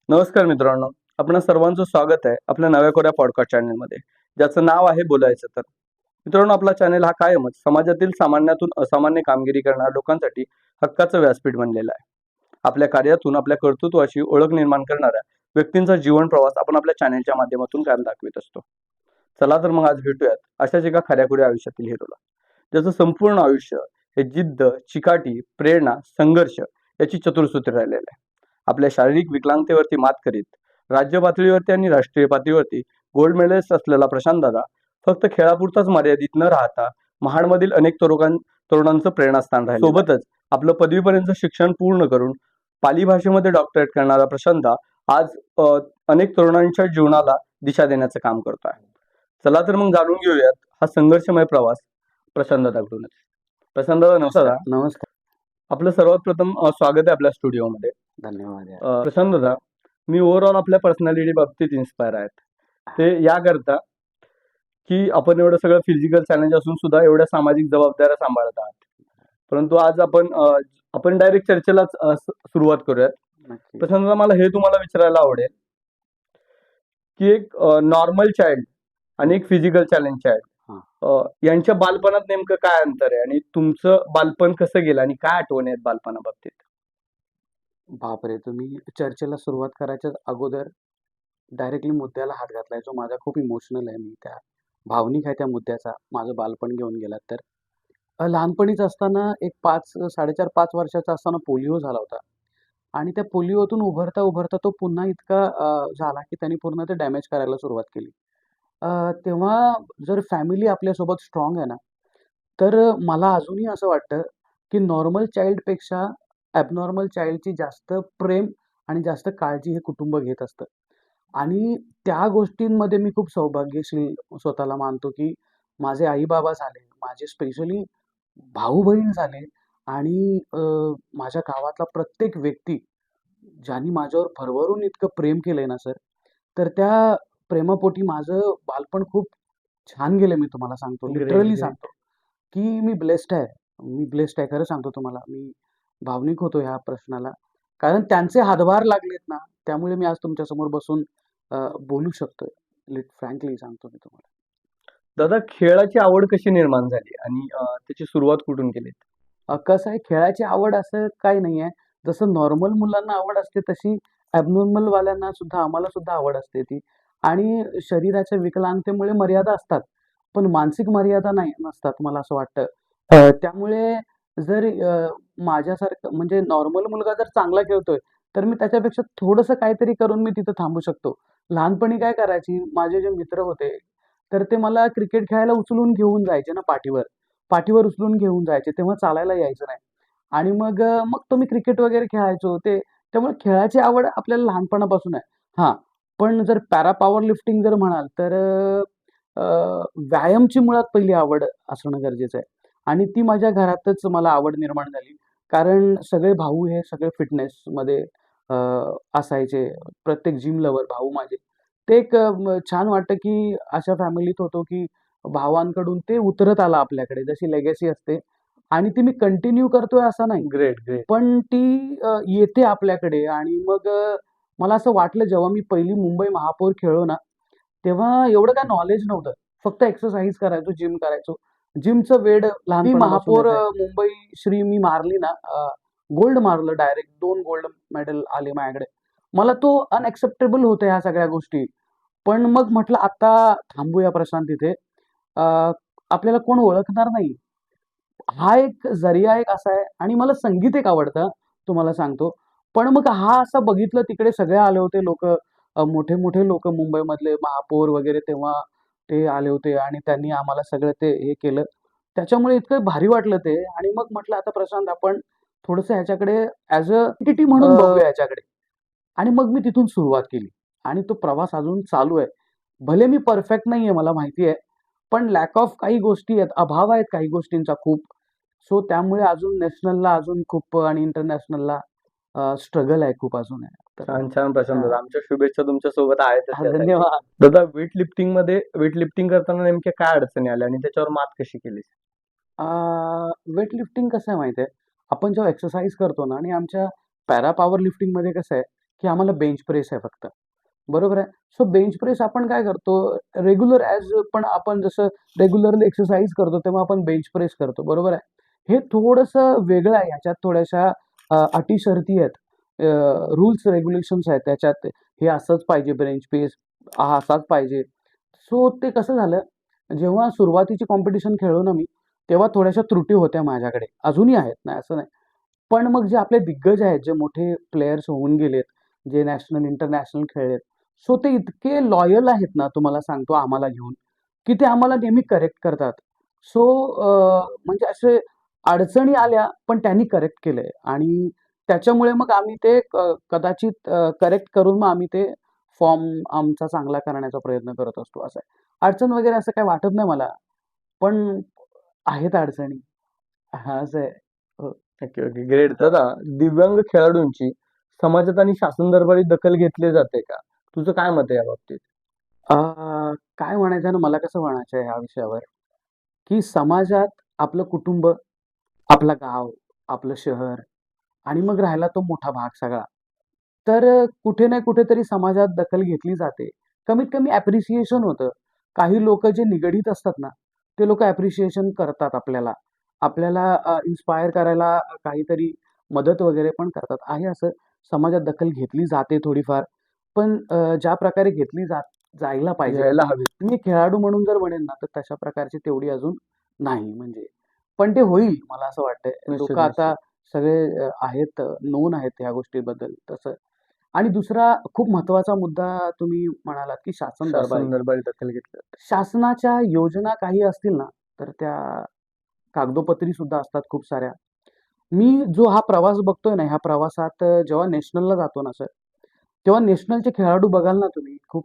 नमस्कार मित्रांनो, आपणा सर्वांचं स्वागत आहे आपल्या नव्या कोऱ्या पॉडकास्ट चॅनलमध्ये, ज्याचं नाव आहे बोलायचं तर. मित्रांनो, आपला चॅनल हा कायमच समाजातील सामान्यातून असामान्य कामगिरी करणाऱ्या लोकांसाठी हक्काचं व्यासपीठ बनलेला आहे. आपल्या कार्यातून आपल्या कर्तृत्वाची ओळख निर्माण करणाऱ्या व्यक्तींचा जीवन प्रवास आपण आपल्या चॅनलच्या माध्यमातून कायम दाखवित असतो. चला तर मग आज भेटूयात अशाच एका खऱ्याखुऱ्या आयुष्यातील हिरोला, ज्याचं संपूर्ण आयुष्य हे जिद्द, चिकाटी, प्रेरणा, संघर्ष याची चतुरसूत्र राहिलेलं आहे. आपल्या शारीरिक विकलांगतेवरती मात करीत राज्य पातळीवरती आणि राष्ट्रीय पातळीवरती गोल्ड मेडलिस्ट असलेला प्रशांत दादा फक्त खेळापुरताच मर्यादित न राहता महाडमधील अनेक तरुणांचं प्रेरणास्थान राहिले. सोबतच आपलं पदवीपर्यंत शिक्षण पूर्ण करून पाली भाषेमध्ये डॉक्टरेट करणारा प्रशांत आज अनेक तरुणांच्या जीवनाला दिशा देण्याचं काम करतो आहे. चला तर मग जाणून घेऊयात हा संघर्षमय प्रवास प्रशांत दादाकडूनच. प्रशांत दादा नमस्कार. नमस्कार. आपलं सर्वात प्रथम स्वागत आहे आपल्या स्टुडिओमध्ये. धन्यवाद यार. प्रशांत दादा, मी ओव्हरऑल आपल्या पर्सनॅलिटी बाबतीत इन्स्पायर आहेत. ते याकरता की आपण एवढं सगळं फिजिकल चॅलेंज असून सुद्धा एवढ्या सामाजिक जबाबदाऱ्या सांभाळत आहात. परंतु आज आपण डायरेक्ट चर्चेलाच सुरुवात करूयात. नक्की. प्रशांत दादा, मला हे तुम्हाला विचारायला आवडेल की एक नॉर्मल चाइल्ड आणि एक फिजिकल चॅलेंज चाइल्ड यांच्या बालपणात नेमकं काय अंतर आहे आणि तुमचं बालपण कसं गेलं आणि काय आठवणी आहेत बालपणाबाबतीत? बापरे! तुम्ही चर्चेला सुरुवात करायच्या अगोदर डायरेक्टली मुद्द्याला हात घातलाय, जो माझा खूप इमोशनल आहे. मी त्या भावनिक आहे त्या मुद्द्याचा. माझं बालपण घेऊन गेलात तर. लहानपणीच असताना एक 4.5 वर्षाचा असताना पोलिओ झाला होता आणि त्या पोलिओतून उभरता तो पुन्हा इतका झाला की त्यांनी पूर्ण ते डॅमेज करायला सुरुवात केली. तेव्हा जर फॅमिली आपल्यासोबत स्ट्राँग आहे ना, तर मला अजूनही असं वाटतं की नॉर्मल चाइल्डपेक्षा ॲबनॉर्मल चाइल्डची जास्त प्रेम आणि जास्त काळजी हे कुटुंब घेत असतं. आणि त्या गोष्टींमध्ये मी खूप सौभाग्यशील स्वतःला मानतो, की माझे आई-बाबा झाले, माझे स्पेशली भाऊ-बहीण झाले आणि माझ्या गावातला प्रत्येक व्यक्ती ज्यांनी माझ्यावर भरभरून इतकं प्रेम केलंय ना सर, तर त्या प्रेमापोटी माझं बालपण खूप छान गेलं मी तुम्हाला सांगतो. Great, literally great. सांगतो, की मी ब्लेस्ड आहे. मी ब्लेस्ड आहे. खरं सांगतो तुम्हाला. मी भावनिक होतो ह्या प्रश्नाला. कारण त्यांचे हातभार लागलेत ना, त्यामुळे मी आज तुमच्यासमोर बसून बोलू शकतोय. फ्रँकली सांगतो मी तुम्हाला. दादा, खेळाची आवड कशी निर्माण झाली आणि त्याची सुरुवात कुठून केली? कसं आहे, खेळाची आवड असं काही नाहीये. जसं नॉर्मल मुलांना आवड असते तशी ॲबनॉर्मल वाल्यांना सुद्धा आम्हाला सुद्धा आवड असते ती. आणि शरीराच्या विकलांगतेमुळे मर्यादा असतात. पण मानसिक मर्यादा नसतात मला असं वाटतं. त्यामुळे जर माझ्यासारखं म्हणजे नॉर्मल मुलगा जर चांगला खेळतोय, तर मी त्याच्यापेक्षा थोडंसं काहीतरी करून मी तिथं थांबू शकतो. लहानपणी काय करायची, माझे जे मित्र होते, तर ते मला क्रिकेट खेळायला उचलून घेऊन जायचे ना पाठीवर. पाठीवर उचलून घेऊन जायचे. तेव्हा चालायला यायचं नाही. आणि मग तो मी क्रिकेट वगैरे खेळायचो. त्यामुळे खेळाची आवड आपल्याला लहानपणापासून आहे. हां, पण जर पॅरा पॉवर लिफ्टिंग जर म्हणाल तर व्यायामची मुळात पहिली आवड असणं गरजेचं आहे. आणि ती माझ्या घरातच मला आवड निर्माण झाली. कारण सगळे भाऊ हे सगळे फिटनेसमध्ये अ, असायचे. प्रत्येक जिम लव्हर भाऊ माझे. ते एक छान वाटतं, की अशा फॅमिलीत होतो, की भावांकडून ते उतरत आलं आपल्याकडे. जशी लेगॅसी असते आणि ती मी कंटिन्यू करतोय असं नाही. Great, great. पण ती येते आपल्याकडे आणि मग मला असं वाटलं जेव्हा मी पहिली मुंबई महापौर खेळलो ना, तेव्हा एवढं काही नॉलेज नव्हतं. फक्त एक्सरसाइज करायचो, जिम करायचो. जिमचं वेड लहानपणापासून महापौर मुंबई श्री मी मारली ना, गोल्ड मारलं डायरेक्ट 2 गोल्ड मेडल आले माझ्याकडे. मला तो अनएक्सेप्टेबल होत्या ह्या सगळ्या गोष्टी. पण मग म्हटलं आता थांबूया प्रशांत इथे. अ, आपल्याला कोण ओळखणार नाही. हा एक जरिया एक असा आहे आणि मला संगीत एक आवडतं, तुम्हाला सांगतो. पण मग हा असं बघितलं तिकडे सगळे आले होते लोकं, मोठे-मोठे लोकं मुंबईमधले महापौर वगैरे तेव्हा ते आले होते आणि त्यांनी आम्हाला सगळं ते हे केलं. त्याच्यामुळे इतकं भारी वाटलं ते आणि मग म्हटलं आता प्रशांत आपण थोडंसं ह्याच्याकडे ॲज अ एंटिटी म्हणून बघूया ह्याच्याकडे. आणि मग मी तिथून सुरुवात केली आणि तो प्रवास अजून चालू आहे. भले मी परफेक्ट नाहीये मला माहिती आहे. पण लॅक ऑफ काही गोष्टी आहेत, अभाव आहेत काही गोष्टींचा खूप. सो त्यामुळे अजून नॅशनलला अजून खूप आणि इंटरनॅशनलला स्ट्रगल आहे खूप अजून आहे. तर छान छान प्रशांत दादा, आमच्या शुभेच्छा तुमच्या सोबत आहेतच त्यासाठी. धन्यवाद. दादा, वेट लिफ्टिंग करताना नेमक्या काय अडचणी आल्या आणि त्याच्यावर मात कशी केली? वेट लिफ्टिंग कसं आहे माहिती आहे, आपण जेव्हा एक्सरसाइज करतो ना आणि आमच्या पॅरा पॉवर लिफ्टिंगमध्ये कसं आहे, की आम्हाला बेंच प्रेस आहे फक्त. बरोबर आहे. सो बेंच प्रेस आपण काय करतो, रेग्युलर पण आपण जसं रेग्युलरली एक्सरसाइज करतो, तेव्हा आपण बेंच प्रेस करतो. बरोबर आहे. हे थोडंसं वेगळं आहे. ह्याच्यात थोड्याशा अटी शर्ती आहेत. रूल्स रेग्युलेशन्स आहेत त्याच्यात. हे असंच पाहिजे बेंच प्रेस, हा असाच पाहिजे. सो ते कसं झालं, जेव्हा सुरुवातीची कॉम्पिटिशन खेळलो ना मी, तेव्हा थोड्याशा त्रुटी होत्या माझ्याकडे. अजूनही आहेत, नाही असं नाही. पण मग जे आपले दिग्गज आहेत, जे मोठे प्लेयर्स होऊन गेलेत, जे नॅशनल, इंटरनॅशनल खेळलेत, सो ते इतके लॉयल आहेत ना, तुम्हाला सांगतो आम्हाला घेऊन, की ते आम्हाला नेहमी करेक्ट करतात. सो म्हणजे असे अडचणी आल्या, पण त्यांनी करेक्ट केलंय आणि त्याच्यामुळे मग आम्ही ते कदाचित करेक्ट करून मग आम्ही ते फॉर्म आमचा चांगला करण्याचा प्रयत्न करत असतो, असं आहे. अडचण वगैरे असं काही वाटत नाही मला, पण आहेत अडचणी. हां, असं आहे. हो. Okay, okay. ग्रेट. दादा, दिव्यांग खेळाडूंची समाजात आणि शासन दरबारी दखल घेतली जाते का? तुझं काय मत आहे याबाबतीत? अ, काय म्हणायचं ना, मला कसं म्हणायचं आहे ह्या विषयावर, की समाजात आपलं कुटुंब, आपलं गाव, आपलं शहर आणि मग राहिला तो मोठा भाग सगळा. तर कुठे ना कुठेतरी समाजात दखल घेतली जाते. कमीत कमी ॲप्रिसिएशन होतं. काही लोकं जे निगडीत असतात ना, ते लोकं ॲप्रिसिएशन करतात आपल्याला. आपल्याला इन्स्पायर करायला काहीतरी मदत वगैरे पण करतात. आहे असं समाजात दखल घेतली जाते थोडीफार. पण ज्या प्रकारे घेतली जायला पाहिजे. घ्यायला हवी. मी खेळाडू म्हणून जर म्हणेन ना, तर तशा प्रकारची तेवढी अजून नाही म्हणजे. पण ते होईल मला असं वाटतंय. निश्चित, लोकं आता निश्चित. सगळे आहेत, नोन आहेत ह्या गोष्टीबद्दल तसं. आणि दुसरा खूप महत्त्वाचा मुद्दा तुम्ही म्हणालात, की शासन दरबारी. शासन दरबारी दखल घेतली जाते. शासनाच्या योजना काही असतील ना, तर त्या कागदोपत्री सुद्धा असतात खूप साऱ्या. मी जो हा प्रवास बघतोय ना, ह्या प्रवासात जेव्हा नॅशनलला जातो ना सर, तेव्हा नॅशनलचे खेळाडू बघाल ना तुम्ही, खूप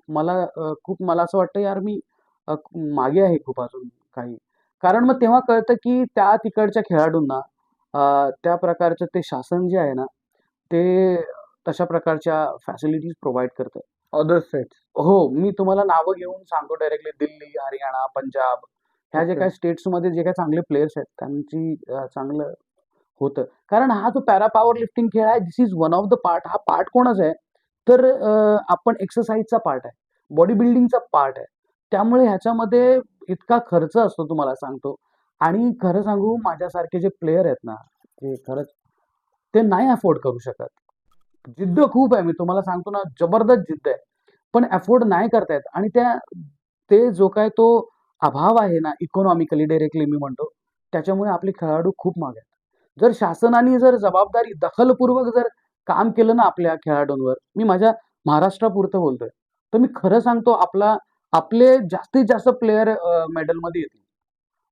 मला असं वाटतं यार मी अ, मागे आहे खूप अजून काही. कारण मग तेव्हा कळतं, की त्या तिकडच्या खेळाडूंना त्या प्रकारचं ते शासन जे आहे ना, ते तशा प्रकारच्या फॅसिलिटीज प्रोव्हाईड करतं. Other states. हो, मी तुम्हाला नावं घेऊन सांगतो डायरेक्टली दिल्ली, हरियाणा, पंजाब ह्या जे ओके. काही स्टेट्समध्ये जे काही चांगले प्लेयर्स आहेत, त्यांची चांगलं होतं. कारण हा जो पॅरा पॉवर लिफ्टिंग खेळ आहे, this is one of the part. हा पार्ट कोणाचा आहे? तर आपण एक्सरसाइजचा पार्ट आहे. बॉडी बिल्डिंगचा पार्ट आहे. त्यामुळे ह्याच्यामध्ये इतका खर्च असतो तुम्हाला सांगतो आणि खरं सांगू माझ्यासारखे जे प्लेयर आहेत ना, ते खरंच ते नाही अफोर्ड करू शकत. जिद्द खूप आहे. मी तुम्हाला सांगतो ना, जबरदस्त जिद्द आहे. पण अफोर्ड नाही करता येत आणि ते जो काही तो अभाव आहे ना, इकॉनॉमिकली डायरेक्टली मी म्हणतो, त्याच्यामुळे आपले खेळाडू खूप मागे आहेत. जर शासनाने जर जबाबदारी दखलपूर्वक जर काम केलं ना आपल्या खेळाडूंवर, मी माझ्या महाराष्ट्रापुरतं बोलतोय. तर मी खरं सांगतो आपले जास्तीत जास्त प्लेयर मेडलमध्ये येतील.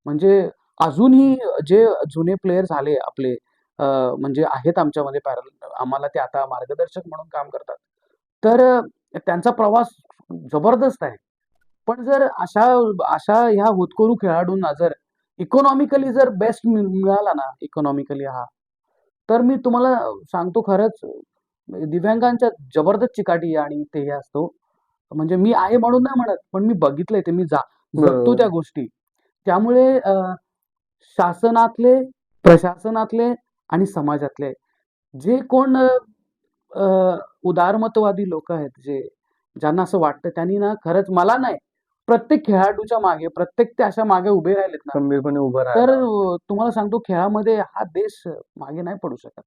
म्हणजे अजूनही जे जुने प्लेयर झाले आपले म्हणजे आहेत आमच्यामध्ये पॅरल आम्हाला ते आता मार्गदर्शक म्हणून काम करतात. तर त्यांचा प्रवास जबरदस्त आहे. पण जर अशा अशा ह्या होतकरू खेळाडूंना जर इकॉनॉमिकली जर बेस्ट मिळाला ना, इकॉनॉमिकली हा, तर मी तुम्हाला सांगतो खरंच दिव्यांगांच्या जबरदस्त चिकाटी आणि ते हे असतो. म्हणजे मी आहे म्हणून नाही म्हणत, पण मी बघितलंय ते मी जगतो त्या बरोबर. गोष्टी. त्यामुळे शासनातले, प्रशासनातले आणि समाजातले जे कोण अ, उदारमतवादी लोकं आहेत, ज्यांना असं वाटतं त्यांनी ना खरंच मला नाही, प्रत्येक खेळाडूच्या मागे, प्रत्येक ते अशा मागे उभे राहिलेत ना, खंबीरपणे उभं तर राहायला हवं. तुम्हाला सांगतो खेळामध्ये हा देश मागे नाही पडू शकत.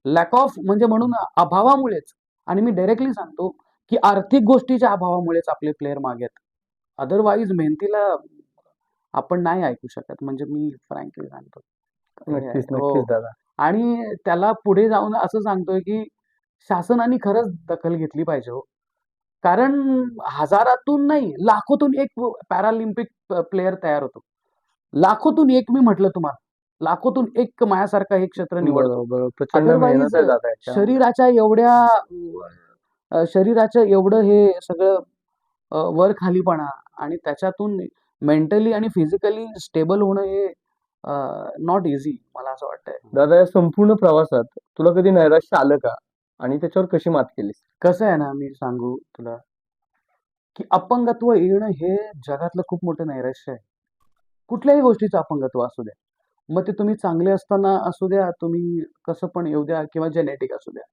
लॅक ऑफ म्हणजे म्हणून अभावामुळेच आणि मी डायरेक्टली सांगतो, की आर्थिक गोष्टीच्या अभावामुळेच आपले प्लेयर मागे आहेत. अदरवाईज मेहनतीला आपण नाही ऐकू शकत. म्हणजे मी फ्रँकली सांगतो. हे आहे. नक्कीच, नक्कीच हो. दादा. आणि त्याला पुढे जाऊन असं सांगतोय, की शासनाने खरंच दखल घेतली पाहिजे हो. कारण हजारातून नाही, लाखोतून एक पॅरालिम्पिक प्लेयर तयार होतो. लाखोतून एक मी म्हटलं तुम्हाला. लाखोतून एक माझ्यासारखा हे क्षेत्र निवडतो. बरोबर, बरोबर. प्रचंड अदरवाईज मेहनत आहे दादा याच्यामध्ये. शरीराच्या एवढ्या शरीराचं एवढं हे सगळं वर-खालीपणा आणि त्याच्यातून मेंटली आणि फिजिकली स्टेबल होणं हे नॉट ईझी मला असं वाटतंय. दादा, या संपूर्ण प्रवासात तुला कधी नैराश्य आलं का? आणि त्याच्यावर कशी मात केलीस? कसं आहे ना, मी सांगू तुला, की अपंगत्व येणं हे जगातलं खूप मोठं नैराश्य आहे. कुठल्याही गोष्टीचं अपंगत्व असू द्या. मग ते तुम्ही चांगले असताना असू द्या, तुम्ही कसं पण येऊ द्या किंवा जेनेटिक असू द्या.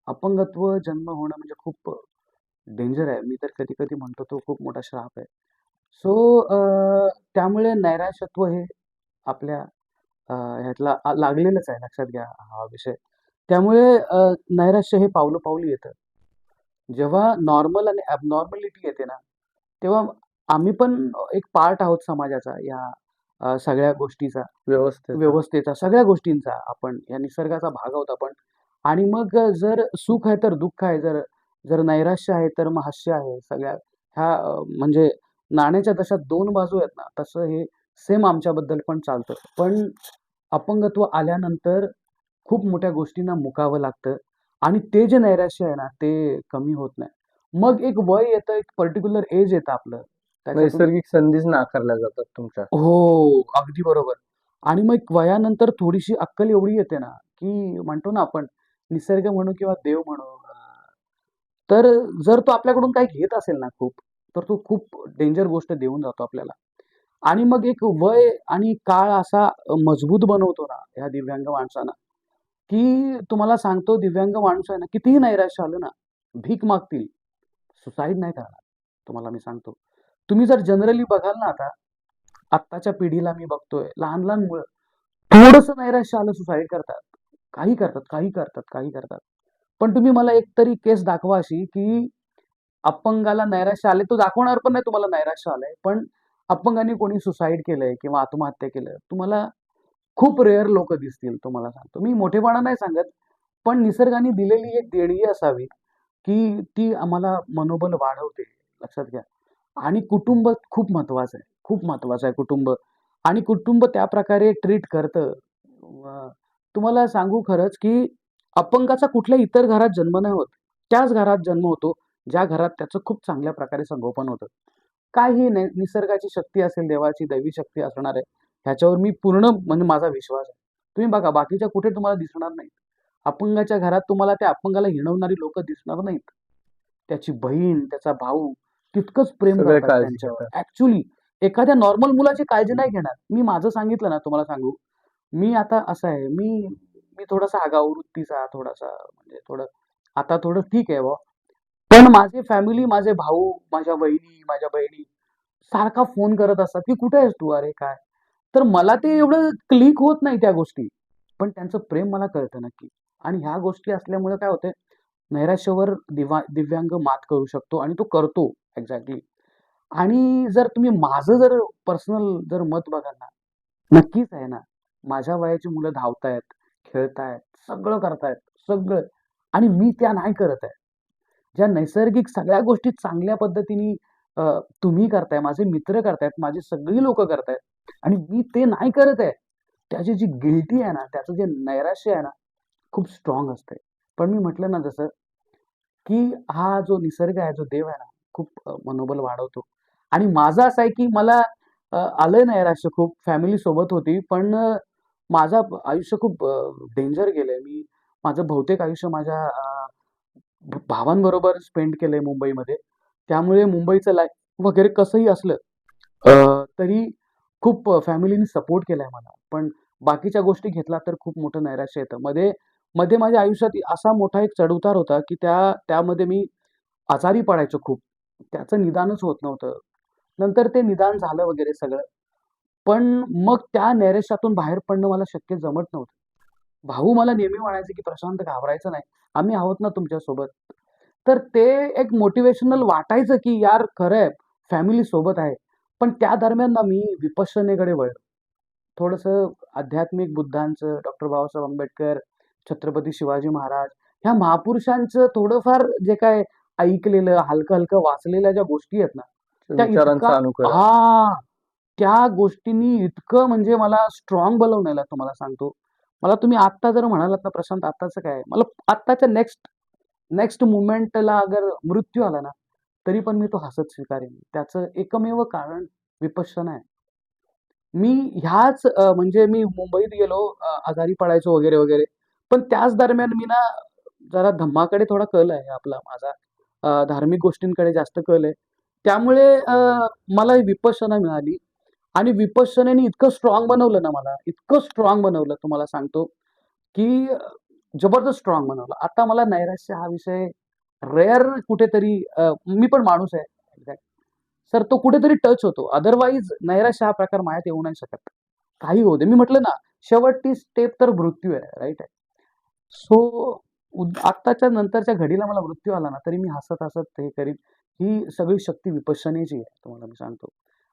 अपंगत्व जन्म होणं म्हणजे खूप डेंजर आहे. मी तर कधी-कधी म्हणतो तो खूप मोठा श्राप आहे. सो त्यामुळे नैराश्यत्व हे आपल्या ह्यातला लागलेलंच आहे. लक्षात घ्या हा विषय. त्यामुळे नैराश्य हे पावलं-पावली येतं. जेव्हा नॉर्मल आणि ॲबनॉर्मॅलिटी येते ना, तेव्हा आम्ही पण एक पार्ट आहोत समाजाचा या सगळ्या गोष्टीचा, व्यवस्थेचा. व्यवस्थेचा, सगळ्या गोष्टींचा आपण या निसर्गाचा भाग आहोत आपण. आणि मग जर सुख आहे तर दुःख आहे, जर जर नैराश्य आहे तर मग हास्य आहे. सगळ्या ह्या म्हणजे नाण्याच्या जशा 2 बाजू आहेत ना, तसं हे सेम आमच्याबद्दल पण चालतं. पण अपंगत्व आल्यानंतर खूप मोठ्या गोष्टींना मुकावं लागतं आणि ते जे नैराश्य आहे ना, ते कमी होत नाही. मग एक वय येतं, एक पर्टिक्युलर एज येतं आपलं. त्याच्यातून नैसर्गिक संधीच नाकारल्या जातात तुमच्या. हो, अगदी बरोबर. आणि मग वयानंतर थोडीशी अक्कल एवढी येते ना, की म्हणतो ना आपण निसर्ग म्हणू किंवा देव म्हणू, तर जर तो आपल्याकडून काही घेत असेल ना खूप, तर तो खूप डेंजर गोष्ट देऊन जातो आपल्याला. आणि मग एक वय आणि काळ असा मजबूत बनवतो ना ह्या दिव्यांग माणसांना, की तुम्हाला सांगतो दिव्यांग माणूस आहे ना, कितीही नैराश्य आलं ना, भीक मागतील, सुसाईड नाही करणार. तुम्हाला मी सांगतो. तुम्ही जर जनरली बघाल ना आता, आत्ताच्या पिढीला मी बघतोय, लहान-लहान मुलं थोडंसं नैराश्य आलं सुसाईड करतात. काही करतात, काही करतात, काही करतात. पण तुम्ही मला एक तरी केस दाखवा अशी, की अपंगाला नैराश्य आले, तो दाखवणार पण नाही तुम्हाला नैराश्य आलंय. पण अपंगाने कोणी सुसाईड केलंय किंवा आत्महत्या केलं, तुम्हाला खूप रेअर लोकं दिसतील तुम्हाला सांगतो. मी मोठेपणा नाही सांगत, पण निसर्गाने दिलेली एक देणगी असावी, की ती आम्हाला मनोबल वाढवते. लक्षात घ्या. आणि कुटुंब खूप महत्वाचं आहे. खूप महत्वाचं आहे कुटुंब. आणि कुटुंब त्याप्रकारे ट्रीट करतं. तुम्हाला सांगू खरंच, की अपंगाचा कुठल्या इतर घरात जन्म नाही होत. त्याच घरात जन्म होतो, ज्या घरात त्याचं खूप चांगल्या प्रकारे संगोपन होतं. काही नाही, निसर्गाची शक्ती असेल, देवाची दैवी शक्ती असणार आहे. ह्याच्यावर मी पूर्ण म्हणजे माझा विश्वास आहे. तुम्ही बघा बाकीच्या कुठे तुम्हाला दिसणार नाहीत. अपंगाच्या घरात तुम्हाला त्या अपंगाला हिणवणारी लोकं दिसणार नाहीत. त्याची बहीण, त्याचा भाऊ तितकंच प्रेम सगळे करतात काळजी त्यांच्यावर. घेतात. ॲक्चुअली एखाद्या नॉर्मल मुलाची काळजी नाही घेणार. मी माझं सांगितलं ना तुम्हाला सांगू, मी आता असं आहे, मी मी थोडासा आगाऊ वृत्तीचा, थोडासा म्हणजे आता थोडं ठीक आहे बुवा. पण माझी फॅमिली, माझे भाऊ, माझ्या वहिनी, माझ्या बहिणी सारखा फोन करत असतात, की "कुठे आहेस तू? अरे काय?" तर मला ते एवढं क्लिक होत नाही त्या गोष्टी. पण त्यांचं प्रेम मला कळतं नक्की. आणि ह्या गोष्टी असल्यामुळे काय होतंय, नैराश्यावर दिव्यांग मात करू शकतो आणि तो करतो एक्झॅक्टली. आणि जर तुम्ही माझं जर पर्सनल जर मत बघाल ना, नक्कीच आहे ना. माझ्या वयाची मुलं धावतायत, खेळतायत, सगळं करतायत, सगळं. आणि मी त्या नाही करत आहे. ज्या नैसर्गिक सगळ्या गोष्टी चांगल्या पद्धतीने अ, तुम्ही करताय, माझे मित्र करतायत, माझी सगळी लोकं करतायत आणि मी ते नाही करत आहे. त्याची जी गिल्टी आहे ना, त्याचं जे नैराश्य आहे ना, खूप स्ट्राँग असतंय. पण मी म्हटलं ना जसं, की हा जो निसर्ग आहे, जो देव आहे ना, खूप मनोबल वाढवतो. आणि माझं असं आहे, की मला आलंय नैराश्य खूप, फॅमिली सोबत होती. पण माझं आयुष्य खूप डेंजर गेलंय. मी माझं बहुतेक आयुष्य माझ्या भावांबरोबर स्पेंड केलंय मुंबईमध्ये. त्यामुळे मुंबईचं लाईफ वगैरे कसंही असलं तरी खूप फॅमिलीने सपोर्ट केलाय मला. पण बाकीच्या गोष्टी घेतला तर खूप मोठं नैराश्य येतं. मध्ये मध्ये माझ्या आयुष्यात असा मोठा एक चढ-उतार होता, की त्यामध्ये मी आजारी पडायचो खूप. त्याचं निदानच होत नव्हतं. नंतर ते निदान झालं वगैरे सगळं. पण मग त्या नैराश्यातून बाहेर पडणं मला शक्य जमत नव्हतं. भाऊ मला नेहमी म्हणायचे, की "प्रशांत घाबरायचं नाही. आम्ही आहोत ना तुमच्यासोबत." तर ते एक मोटिव्हेशनल वाटायचं, की यार खरं आहे, फॅमिली सोबत आहे. पण त्या दरम्यान ना मी विपश्यनेकडे वळलो. थोडंसं आध्यात्मिक बुद्धांचं, डॉक्टर बाबासाहेब आंबेडकर, छत्रपती शिवाजी महाराज ह्या महापुरुषांचं थोडंफार जे काय ऐकलेलं, हलकं-हलकं वाचलेल्या ज्या गोष्टी आहेत ना, त्या इतका विचारांचं अनुकरण. हां, त्या गोष्टींनी इतकं म्हणजे मला स्ट्राँग बनवलेलं तुम्हाला सांगतो. मला तुम्ही आत्ता जर म्हणालात ना, "प्रशांत आत्ताचं काय?" मला आत्ताच्या नेक्स्ट नेक्स्ट मोमेंटला अगर मृत्यू आला ना, तरी पण मी तो हसत स्वीकारेन. त्याचं एकमेव कारण विपश्यना आहे. मी ह्याच म्हणजे मी मुंबईत गेलो, आजारी पडायचो वगैरे, वगैरे. पण त्याच दरम्यान मी ना जरा धम्माकडे थोडा कल आहे आपला माझा. धार्मिक गोष्टींकडे जास्त कल आहे. त्यामुळे मला विपश्यना मिळाली आणि विपश्यनेने इतकं स्ट्राँग बनवलं ना मला, इतकं स्ट्राँग बनवलं तुम्हाला सांगतो, की जबरदस्त स्ट्रॉंग बनवलं. आता मला नैराश्य हा विषय रेअर कुठेतरी मी पण माणूस आहे. एक्झॅक्ट. सर तो कुठेतरी टच होतो. अदरवाईज नैराश्य हा प्रकार माझ्यात येऊ नाही शकत. काही होऊ दे. मी म्हटलं ना, शेवटची स्टेप तर मृत्यू आहे, राइट आहे. सो आत्ताच्या नंतरच्या घडीला मला मृत्यू आला ना, तरी मी हसत-हसत हे करीन. ही सगळी शक्ती विपश्यनेची आहे, तुम्हाला मी सांगतो.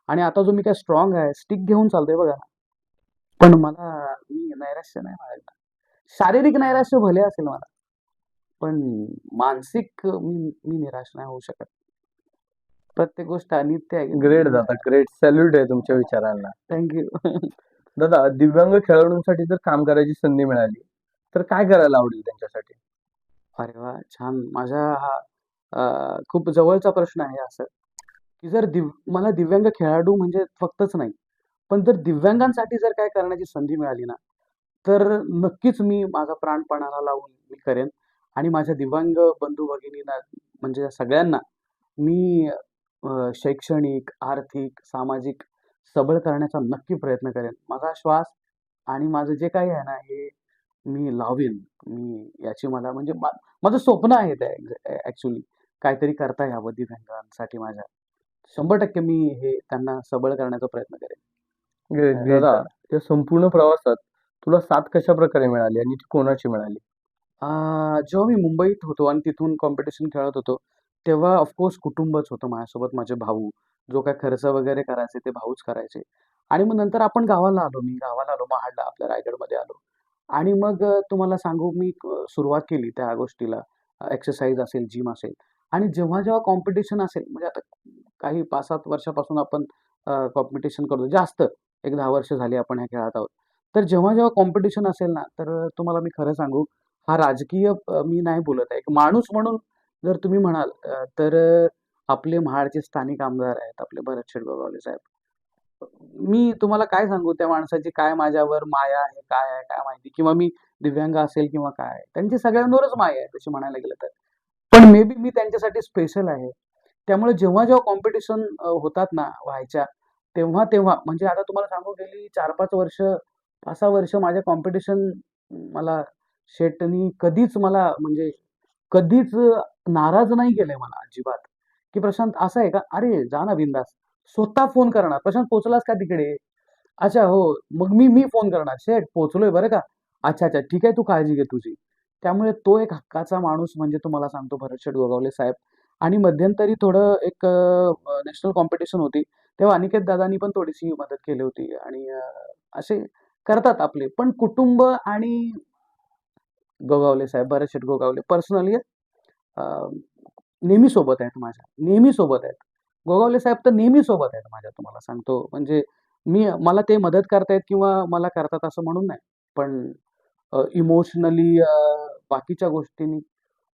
आणि आता जो मी काय स्ट्रॉंग आहे, स्टिक घेऊन चालतोय बघा. पण मी नैराश्य नाही बाळगणार. शारीरिक नैराश्य भले असेल मला, पण मानसिक मी मी निराश नाही होऊ शकत. प्रत्येक गोष्ट अनित्य आहे. ग्रेट दादा, ग्रेट. सॅल्यूट आहे तुमच्या विचारांना. Thank you. दादा, दिव्यांग खेळाडूंसाठी जर काम करायची संधी मिळाली, तर काय करायला आवडेल त्यांच्यासाठी? अरे वाह! छान. माझ्या हा खूप जवळचा प्रश्न आहे असं, की जर मला दिव्यांग खेळाडू म्हणजे फक्तच नाही, पण जर दिव्यांगांसाठी जर काय करण्याची संधी मिळाली ना, तर नक्कीच मी माझा प्राण पणाला लावून मी करेन आणि माझ्या दिव्यांग बंधू-भगिनींना म्हणजे सगळ्यांना मी शैक्षणिक, आर्थिक, सामाजिक सबळ करण्याचा नक्की प्रयत्न करेन. माझा श्वास आणि माझं जे काही आहे ना, हे मी लावीन. याची मला म्हणजे माझं स्वप्न आहे ते ॲक्चुअली काहीतरी करता यावं दिव्यांगांसाठी माझ्या. 100% मी हे त्यांना सबळ करण्याचा प्रयत्न करेन. ग्रेट, ग्रेट दादा, दादा. या संपूर्ण प्रवासात तुला साथ कशाप्रकारे मिळाली आणि ती कोणाची मिळाली? जेव्हा मी मुंबईत होतो आणि तिथून कॉम्पिटिशन खेळत होतो, तेव्हा ऑफकोर्स कुटुंबच होतं माझ्यासोबत. माझे भाऊ, जो काही खर्च वगैरे करायचे ते भाऊच करायचे. आणि मग नंतर आपण गावाला आलो. मी गावाला आलो, महाडला आपल्या रायगडमध्ये आलो. आणि मग तुम्हाला सांगू मी सुरुवात केली त्या गोष्टीला. एक्सरसाइज असेल, जिम असेल आणि जेव्हा-जेव्हा कॉम्पिटिशन असेल म्हणजे आता काही 5-7 वर्षापासून आपण कॉम्पिटिशन करतो. जास्त एक 10 वर्ष झाली आपण ह्या खेळात आहोत. तर जेव्हा-जेव्हा कॉम्पिटिशन असेल ना, तर तुम्हाला मी खरं सांगू हा राजकीय मी नाही बोलत आहे. एक माणूस म्हणून जर तुम्ही म्हणाल तर आपले महाडचे स्थानिक आमदार आहेत, आपले भरतशेठ गोगावले साहेब. मी तुम्हाला काय सांगू त्या माणसाची काय माझ्यावर माया आहे, काय आहे, काय माहिती किंवा मी दिव्यांग असेल किंवा काय आहे. त्यांची सगळ्यांवरच माया आहे तशी म्हणायला गेलं तर. पण मे बी मी त्यांच्यासाठी स्पेशल आहे. त्यामुळे जेव्हा-जेव्हा कॉम्पिटिशन होतात ना व्हायच्या, तेव्हा-तेव्हा म्हणजे आता तुम्हाला सांगू गेली 4-5 वर्ष, 5-6 वर्ष माझ्या कॉम्पिटिशन मला शेटनी कधीच मला म्हणजे कधीच नाराज नाही केलंय मला अजिबात, की "प्रशांत असं आहे का? अरे जा ना बिंदास." स्वतः फोन करणार, "प्रशांत पोहोचलास का तिकडे?" "अच्छा हो." मग मी फोन करणार, "शेठ पोहोचलोय बरं का." "अच्छा, अच्छा. ठीक आहे. तू काळजी घे तुझी." त्यामुळे तो एक हक्काचा माणूस म्हणजे तुम्हाला सांगतो भरतशेठ गोगावले साहेब. आणि मध्यंतरी थोडं एक नॅशनल कॉम्पिटिशन होती. तेव्हा अनिकेत दादांनी पण थोडीशी मदत केली होती आणि असे करतात आपले. पण कुटुंब आणि गोगावले साहेब, भरतशेठ गोगावले पर्सनली नेहमी सोबत आहेत माझ्या, नेहमी सोबत आहेत. गोगावले साहेब तर नेहमी सोबत आहेत माझ्या तुम्हाला सांगतो. म्हणजे मला ते मदत करतायत किंवा मला करतात असं म्हणून नाही. पण इमोशनली बाकीच्या गोष्टींनी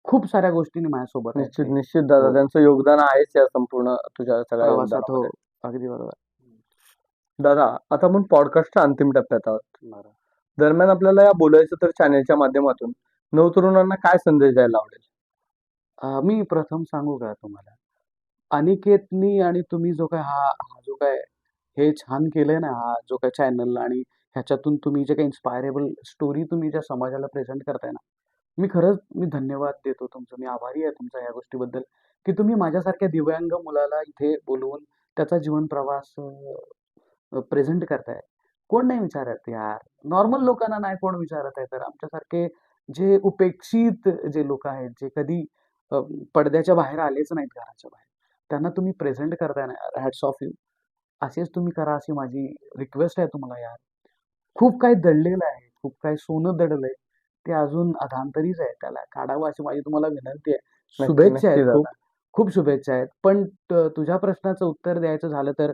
खूप साऱ्या गोष्टींनी माझ्यासोबत आहेत निश्चित, ते. निश्चित दादा. हो, त्यांचं योगदान आहेच या संपूर्ण तुझ्या सगळ्या प्रवासात. हो, योगदानामध्ये. अगदी बरोबर. दादा, आता आपण पॉडकास्टच्या अंतिम टप्प्यात आहोत. बरं. दरम्यान आपल्याला या बोलायचं तर चॅनेलच्या माध्यमातून नवतरुणांना काय संदेश द्यायला आवडेल? मी प्रथम सांगू का तुम्हाला? अनिकेतनी आणि तुम्ही जो काही हा जो काय हे छान केलंय ना, हा जो काही चॅनल आणि ह्याच्यातून तुम्ही जे काही इन्स्पायरेबल स्टोरी तुम्ही ज्या समाजाला प्रेझेंट करताय ना, मी खरंच धन्यवाद देतो तुमचं. मी आभारी आहे तुमचा या गोष्टीबद्दल, की तुम्ही माझ्यासारख्या दिव्यांग मुलाला इथे बोलवून त्याचा जीवन प्रवास प्रेझेंट करताय. कोण नाही विचारत यार. नॉर्मल लोकांना नाही कोण विचारत आहे. तर आमच्यासारखे जे उपेक्षित जे लोकं आहेत, जे कधी अ, पडद्याच्या बाहेर आलेच नाहीत घराच्या बाहेर. त्यांना तुम्ही प्रेझेंट करताय ना यार, हॅट्स ऑफ यू. असेच तुम्ही करा अशी माझी रिक्वेस्ट आहे तुम्हाला यार. खूप काही दडलेलं आहे, खूप काही सोनं दडलंय. ते अजून अधांतरीच आहे. त्याला काढावं अशी माझी तुम्हाला विनंती आहे. नक्की, शुभेच्छा आहेत नक्की खूप. दादा. खूप शुभेच्छा आहेत. पण तुझ्या प्रश्नाचं उत्तर द्यायचं झालं तर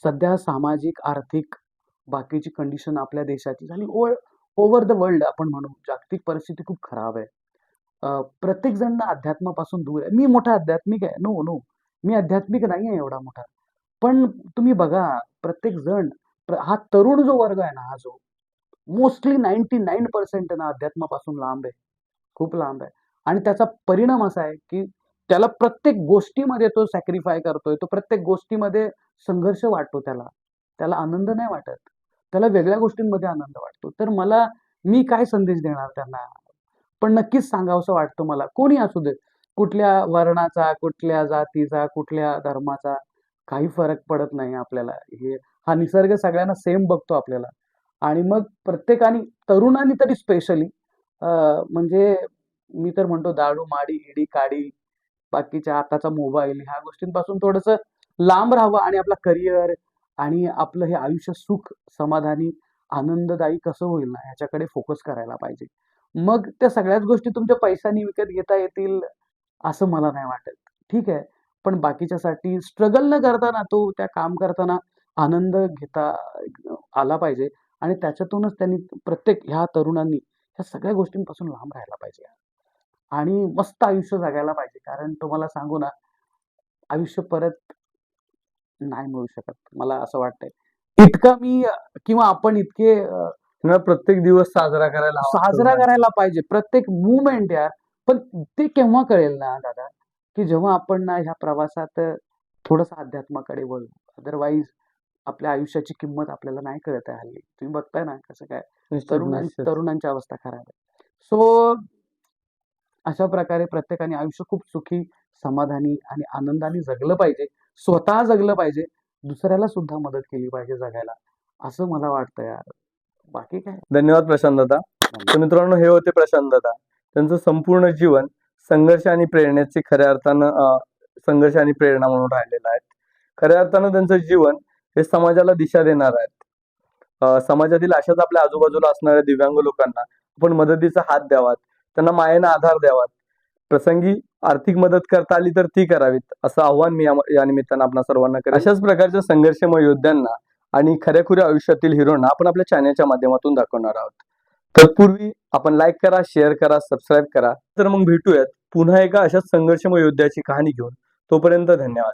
सध्या सामाजिक, आर्थिक बाकीची कंडिशन आपल्या देशाची झाली ओव्हर द वर्ल्ड आपण म्हणू. जागतिक परिस्थिती खूप खराब आहे. प्रत्येक जण ना अध्यात्मापासून दूर आहे. मी मोठा आध्यात्मिक आहे. No, no. मी आध्यात्मिक नाहीये एवढा मोठा. पण तुम्ही बघा प्रत्येक जण हा तरुण जो वर्ग आहे ना, हा जो मोस्टली 99% ना अध्यात्मापासून लांब आहे. खूप लांब आहे. आणि त्याचा परिणाम असा आहे, की त्याला प्रत्येक गोष्टीमध्ये तो सॅक्रिफाय करतोय. तो प्रत्येक गोष्टीमध्ये संघर्ष वाटतो त्याला. त्याला आनंद नाही वाटत. त्याला वेगळ्या गोष्टींमध्ये आनंद वाटतो. तर मी काय संदेश देणार त्यांना? पण नक्कीच सांगावसं वाटतं मला, कोणी असू दे, कुठल्या वर्णाचा, कुठल्या जातीचा, कुठल्या धर्माचा, काही फरक पडत नाही आपल्याला. हा निसर्ग सगळ्यांना सेम बघतो आपल्याला. आणि मग प्रत्येकाने, तरुणांनी तरी स्पेशली, म्हणजे मी तर म्हणतो दारू, माडी, इडी, काडी, बाकीच्या आताचा मोबाईल ह्या गोष्टींपासून थोडंसं लांब राहावं आणि आपला करिअर आणि आपलं हे आयुष्य सुख, समाधानी, आनंददायी कसं होईल ना, ह्याच्याकडे फोकस करायला पाहिजे. मग त्या सगळ्याच गोष्टी तुमच्या पैशाने विकत घेता येतील असं मला नाही वाटत. ठीक आहे. पण बाकीच्यासाठी स्ट्रगल न करताना तो त्या काम करताना आनंद घेता आला पाहिजे आणि त्याच्यातूनच त्यांनी प्रत्येक ह्या तरुणांनी ह्या सगळ्या गोष्टींपासून लांब राहायला पाहिजे आणि मस्त आयुष्य जगायला पाहिजे. कारण तुम्हाला सांगू ना, आयुष्य परत नाही मिळू शकत. मला असं वाटतंय. इतका मी किंवा आपण इतके त्यांना प्रत्येक दिवस साजरा करायला हवा असं साजरा वाटतं. करायला पाहिजे प्रत्येक मूव्हमेंट यार. पण ते केव्हा कळेल ना दादा, की जेव्हा आपण ना ह्या प्रवासात थोडंसं अध्यात्माकडे वळू. अदरवाईज आपल्या आयुष्याची किंमत आपल्याला नाही कळत आहे हल्ली. तुम्ही बघताय ना कसं काय निश्चित निश्चित. तरुणांची अवस्था खराब आहे. सो अशा प्रकारे प्रत्येकाने आयुष्य खूप सुखी, समाधानी आणि आनंदाने जगलं पाहिजे. स्वतः जगलं पाहिजे. दुसऱ्याला सुद्धा मदत केली पाहिजे जगायला. असं मला वाटतं यार. बाकी काय? धन्यवाद प्रशांत दादा. तर मित्रांनो, हे होते प्रशांत दादा. त्यांचं संपूर्ण जीवन संघर्ष आणि प्रेरणेचे खऱ्या अर्थानं संघर्ष आणि प्रेरणा म्हणून राहिलेलं आहे. खऱ्या अर्थानं त्यांचं जीवन हे समाजाला दिशा देणार आहेत. समाजातील अशाच आपल्या आजूबाजूला असणाऱ्या दिव्यांग लोकांना आपण मदतीचा हात द्यावात, त्यांना मायेनं आधार द्यावात. प्रसंगी आर्थिक मदत करता आली तर ती करावीत, असं आव्हान मी या निमित्तानं आपणा सर्वांना करेन. अशाच प्रकारच्या संघर्षमय योद्ध्यांना आणि खऱ्याखुऱ्या आयुष्यातील हिरोंना आपण आपल्या चॅनलच्या माध्यमातून दाखवणार आहोत. तत्पूर्वी आपण लाईक करा, शेअर करा, सबस्क्राईब करा. तर मग भेटूयात पुन्हा एका अशाच संघर्षमय योद्ध्याची कहाणी घेऊन. तोपर्यंत धन्यवाद.